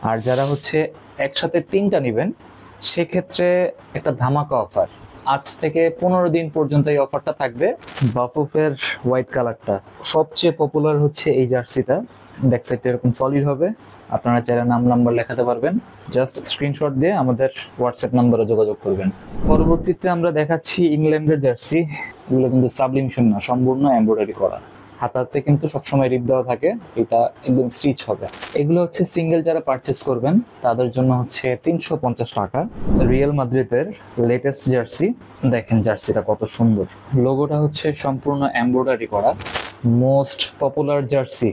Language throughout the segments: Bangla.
আর যারা হচ্ছে একসাথে 3টা নেবেন সেক্ষেত্রে একটা ধামাকা অফার। আজ থেকে 15 দিন পর্যন্ত এই অফারটা থাকবে। বাফুফের হোয়াইট কালারটা সবচেয়ে পপুলার হচ্ছে এই জার্সিটা। ব্যাক সাইডটা এরকম সলিড হবে, আপনারা চাইলে নাম নাম্বার লেখাতে পারবেন। জাস্ট স্ক্রিনশট দিয়ে আমাদের হোয়াটসঅ্যাপ নাম্বারে যোগাযোগ করবেন। পরবর্তীতে আমরা দেখাচ্ছি ইংল্যান্ডের জার্সি। এগুলো কিন্তু সাবলিমেশন না, সম্পূর্ণ এমব্রয়ডারি করা। হাতাতে কিন্তু সবসময় রিপ দেওয়া থাকে, এটা একদম স্টিচ হবে। এগুলো হচ্ছে সিঙ্গেল যারা পারচেস করবেন তাদের জন্য হচ্ছে 350 টাকা। রিয়াল মাদ্রিদের লেটেস্ট জার্সি, দেখেন জার্সিটা কত সুন্দর। লোগোটা হচ্ছে সম্পূর্ণ এমব্রয়ডারি করা। Most popular jersey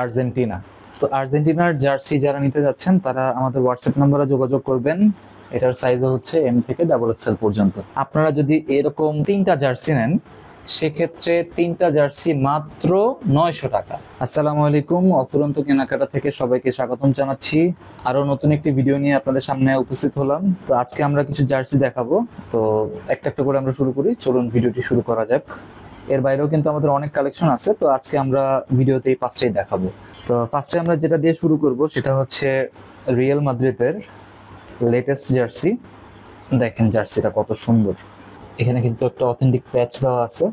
Argentina. তো আর্জেন্টিনার জার্সি যারা নিতে যাচ্ছেন তারা আমাদের হোয়াটসঅ্যাপ নাম্বারে যোগাযোগ করবেন। এটার সাইজও হচ্ছে এম থেকে ডাবল এক্সেল পর্যন্ত। আপনারা যদি এরকম 3টা জার্সি নেন সেক্ষেত্রে 3টা জার্সি মাত্র 900 টাকা। আসসালামু আলাইকুম, অফুরন্ত কেনাকাটা থেকে সবাইকে স্বাগতম জানাচ্ছি। আরো নতুন একটি ভিডিও নিয়ে আপনাদের সামনে উপস্থিত হলাম। তো আজকে আমরা কিছু জার্সি দেখাবো। তো একটা একটা করে আমরা শুরু করি, চলুন ভিডিওটি শুরু করা যাক। এর বাইরেও কিন্তু আমাদের অনেক কালেকশন আছে, তো আজকে আমরা ভিডিওতে এই 5টাই দেখাবো। তো ফার্স্টে আমরা যেটা দিয়ে শুরু করব সেটা হচ্ছে রিয়াল মাদ্রিদের লেটেস্ট জার্সি। দেখেন জার্সিটা কত সুন্দর। এখানে কিন্তু একটা অথেন্টিক প্যাচ দেওয়া আছে,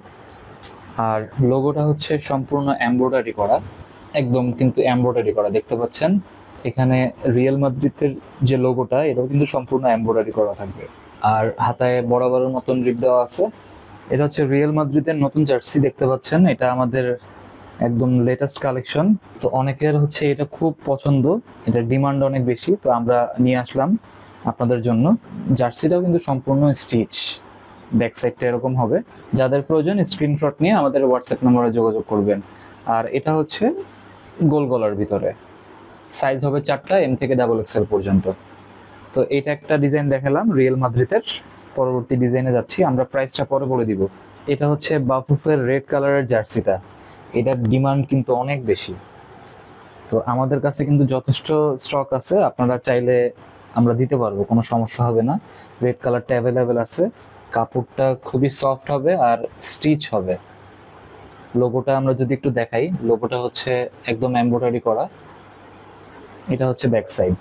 আর লোগোটা হচ্ছে সম্পূর্ণ এমব্রয়ডারি করা, একদম কিন্তু এমব্রয়ডারি করা দেখতে পাচ্ছেন। এখানে রিয়াল মাদ্রিদের যে লোগোটা এটাও কিন্তু সম্পূর্ণ এমব্রয়ডারি করা থাকবে, আর হাতায় বরাবরের মতন রিপ দেওয়া আছে। এটা হচ্ছে রিয়াল মাদ্রিদের নতুন জার্সি দেখতে পাচ্ছেন, এটা আমাদের একদম লেটেস্ট কালেকশন। তো অনেকের হচ্ছে এটা খুব পছন্দ, এটা ডিমান্ড অনেক বেশি, তো আমরা নিয়ে আসলাম আপনাদের জন্য। জার্সিটাও কিন্তু সম্পূর্ণ স্টিচ, ব্যাক সাইডটা এরকম হবে। যাদের প্রয়োজন স্ক্রিনশট নিয়ে আমাদের হোয়াটসঅ্যাপ নম্বরে যোগাযোগ করবেন। আর এটা হচ্ছে গোল গলার ভিতরে, সাইজ হবে 4টা, এম থেকে ডাবল এক্সেল পর্যন্ত। তো এটা একটা ডিজাইন দেখালাম রিয়েল মাদ্রিদের। পরবর্তী ডিজাইনে যাচ্ছি, আমরা প্রাইসটা পরে বলে দিব। এটা হচ্ছে বাফুফের রেড কালারের জার্সিটা। এটার ডিমান্ড কিন্তু অনেক বেশি, তো আমাদের কাছে কিন্তু যথেষ্ট স্টক আছে, আপনারা চাইলে আমরা দিতে পারবো, কোনো সমস্যা হবে না। রেড কালারটা অ্যাভেলেবেল আছে, কাপড়টা খুবই সফট হবে আর স্টিচ হবে। লোগোটা আমরা যদি একটু দেখাই, লোগোটা হচ্ছে একদম এমব্রয়ডারি করা। এটা হচ্ছে ব্যাক সাইড,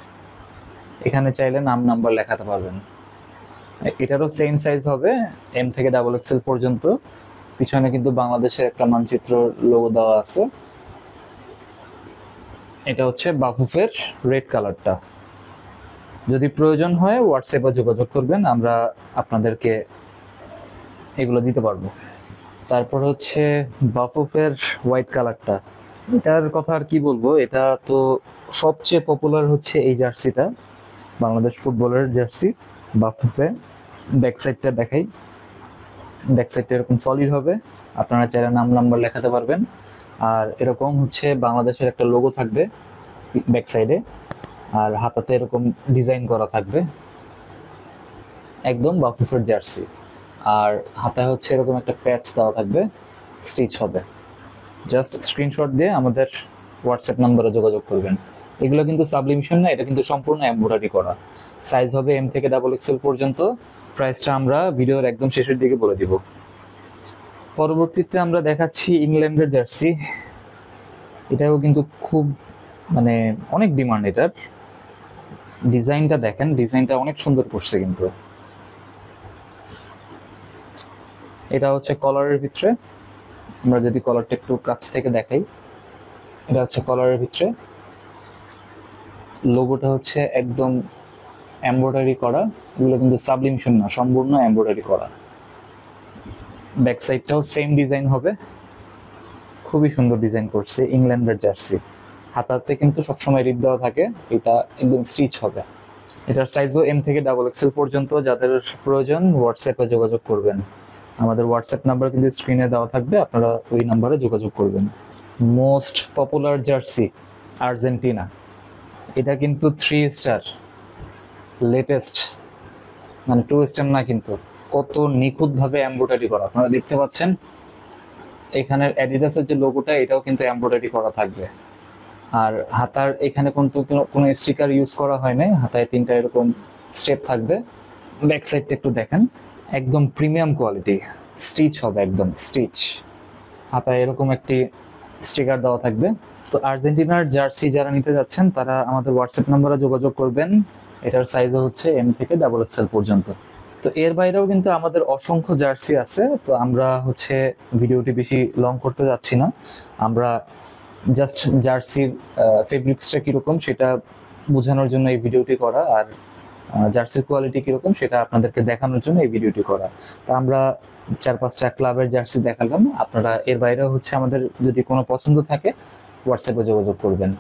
এখানে চাইলে নাম নাম্বার লেখাতে পারবেন। এটারও সেম সাইজ হবে, এম থেকে ডাবল এক্সেল পর্যন্ত। পিছনে কিন্তু বাংলাদেশের একটা মানচিত্র লোগো দেওয়া আছে। এটা হচ্ছে বাফুফের রেড কালারটা। যদি প্রয়োজন হয় হোয়াটসঅ্যাপে যোগাযোগ করবেন, আমরা আপনাদেরকে এগুলো দিতে পারবো। তারপর হচ্ছে বাফুফের হোয়াইট কালারটা। এটার কথা আর কি বলবো, এটা তো সবচেয়ে পপুলার হচ্ছে এই জার্সিটা, বাংলাদেশ ফুটবলের জার্সি বাফুফে। ব্যাক সাইডটা দেখাই, ব্যাক সাইডটা এরকম সলিড হবে, আপনারা চাইলে নাম নাম্বার লেখাতে পারবেন। আর এরকম হচ্ছে বাংলাদেশের একটা লোগো থাকবে ব্যাক সাইডে, আর হাতাতে এরকম ডিজাইন করা থাকবে, একদম বাফুফের জার্সি। আর হাতায় হচ্ছে এরকম একটা প্যাচ দেওয়া থাকবে, স্টিচ হবে। জাস্ট স্ক্রিনশট দিয়ে আমাদের হোয়াটসঅ্যাপ নাম্বারে যোগাযোগ করবেন। এগুলো কিন্তু সাবলিমেশন না, এটা কিন্তু সম্পূর্ণ এমব্রয়ডারি করা। সাইজ হবে এম থেকে ডাবল এক্সেল পর্যন্ত। প্রাইসটা আমরা ভিডিওর একদম শেষের দিকে বলে দিব। পরবর্তীতে আমরা দেখাচ্ছি ইংল্যান্ডের জার্সি। এটাও কিন্তু খুব মানে অনেক ডিমান্ড এটার। ডিজাইনটা দেখেন, ডিজাইনটা অনেক সুন্দর করছে কিন্তু। এটা হচ্ছে কলারের ভিতরে, আমরা যদি কলারটা একটু কাছ থেকে দেখাই, এটা হচ্ছে কলারের ভিতরে। লোগোটা হচ্ছে একদম এমব্রয়ডারি করা, এগুলো কিন্তু সাবলিমেশন না, সম্পূর্ণ এমব্রয়ডারি করা। ব্যাক সাইডটাও সেম ডিজাইন হবে, খুবই সুন্দর ডিজাইন করছে ইংল্যান্ডের জার্সি। হাতাতে কিন্তু সবসময় রিপ দেওয়া থাকে, এটা একদম স্টিচ হবে। এটার সাইজও এম থেকে ডাবল এক্সেল পর্যন্ত। যাদের প্রয়োজন হোয়াটসঅ্যাপে যোগাযোগ করবেন, আমাদের হোয়াটসঅ্যাপ নাম্বার কিন্তু স্ক্রিনে দেওয়া থাকবে, আপনারা ওই নাম্বারে যোগাযোগ করবেন। Most popular jersey Argentina. এটা কিন্তু 3 স্টার লেটেস্ট, মানে 2 স্টার না কিন্তু। কত নিখুঁতভাবে এমব্রয়ডারি করা আপনারা দেখতে পাচ্ছেন। এখানের অ্যাডিডাসের যে লোগোটা এটাও কিন্তু এমব্রয়ডারি করা থাকবে। আর হাতার এখানে কিন্তু কোনো স্টিকার ইউজ করা হয় নাই, হাতায় 3টা এরকম স্টেপ থাকবে। ব্যাক সাইডটা একটু দেখেন, একদম প্রিমিয়াম কোয়ালিটি, স্টিচ হবে একদম স্টিচ। হাতায় এরকম একটি স্টিকার দেওয়া থাকবে, তো আর্জেন্টিনার জার্সি যারা নিতে যাচ্ছেন তারা আমাদের হোয়াটসঅ্যাপ নম্বরে যোগাযোগ করবেন। এটার সাইজও হচ্ছে এম থেকে ডাবল এক্সেল পর্যন্ত। তো এর বাইরেও কিন্তু আমাদের অসংখ্য জার্সি আছে। তো আমরা হচ্ছে ভিডিওটি বেশি লং করতে যাচ্ছি না, আমরা জাস্ট জার্সির ফেব্রিক্সটা কিরকম সেটা বোঝানোর জন্য এই ভিডিওটি করা, আর জার্সির কোয়ালিটি কিরকম সেটা আপনাদেরকে দেখানোর জন্য এই ভিডিওটি করা। তা আমরা 4-5টা ক্লাবের জার্সি দেখালাম। আপনারা এর বাইরেও হচ্ছে আমাদের যদি কোনো পছন্দ থাকে হোয়াটসঅ্যাপে যোগাযোগ করবেন।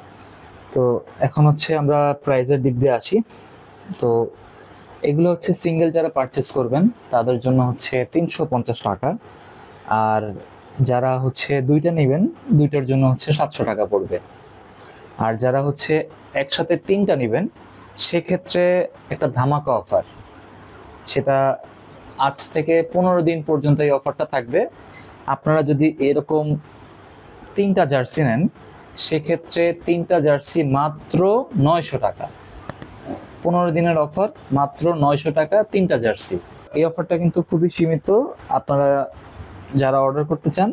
তো এখন হচ্ছে আমরা প্রাইজের দিক দিয়ে আসি। তো এগুলো হচ্ছে সিঙ্গেল যারা পারচেস করবেন তাদের জন্য হচ্ছে 350 টাকা, আর যারা হচ্ছে দুইটা নেবেন দুইটার জন্য হচ্ছে 700 টাকা পড়বে। আর যারা হচ্ছে একসাথে তিনটা নেবেন সেক্ষেত্রে একটা ধামাকা অফার, সেটা আজ থেকে 15 দিন পর্যন্ত এই অফারটা থাকবে। আপনারা যদি এরকম তিনটা জার্সি নেন সেক্ষেত্রে তিনটা জার্সি মাত্র 900 টাকা। 15 দিনের অফার, মাত্র 900 টাকা তিনটা জার্সি। এই অফারটা কিন্তু খুবই সীমিত। আপনারা যারা অর্ডার করতে চান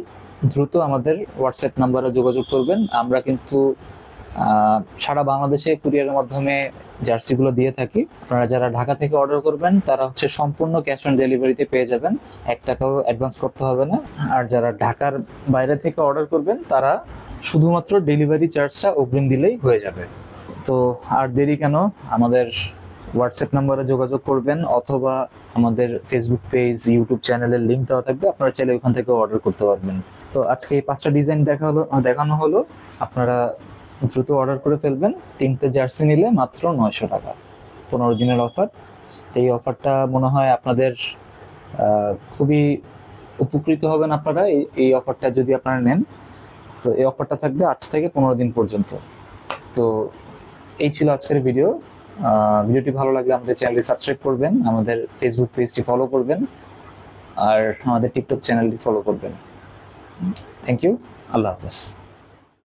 দ্রুত আমাদের হোয়াটসঅ্যাপ নাম্বারে যোগাযোগ করবেন। আমরা কিন্তু সারা বাংলাদেশে কুরিয়ারের মাধ্যমে জার্সিগুলো দিয়ে থাকি। আপনারা যারা ঢাকা থেকে অর্ডার করবেন তারা হচ্ছে সম্পূর্ণ ক্যাশ অন ডেলিভারিতে পেয়ে যাবেন, 1 টাকাও অ্যাডভান্স করতে হবে না। আর যারা ঢাকার বাইরে থেকে অর্ডার করবেন তারা শুধুমাত্র ডেলিভারি চার্জটা অগ্রিম দিলেই হয়ে যাবে। তো আর দেরি কেন, আমাদের হোয়াটসঅ্যাপ নাম্বারে যোগাযোগ করবেন অথবা আমাদের ফেসবুক পেজ, ইউটিউব চ্যানেলের লিঙ্ক দেওয়া থাকবে, আপনারা চাইলে ওখান থেকে অর্ডার করতে পারবেন। তো আজকে এই 5টা ডিজাইন দেখানো হলো, আপনারা দ্রুত অর্ডার করে ফেলবেন। 3টে জার্সি নিলে মাত্র 900 টাকা, 15 দিনের অফার। এই অফারটা মনে হয় আপনাদের খুবই উপকৃত হবেন আপনারা এই অফারটা যদি আপনারা নেন। তো এই অফারটা থাকবে আজ থেকে 15 দিন পর্যন্ত। তো এই ছিল আজকের ভিডিও। ভিডিওটি ভালো লাগলে আমাদের চ্যানেলটি সাবস্ক্রাইব করবেন, আমাদের ফেসবুক পেজটি ফলো করবেন, আর আমাদের টিকটক চ্যানেলটি ফলো করবেন। থ্যাংক ইউ, আল্লাহ হাফেজ।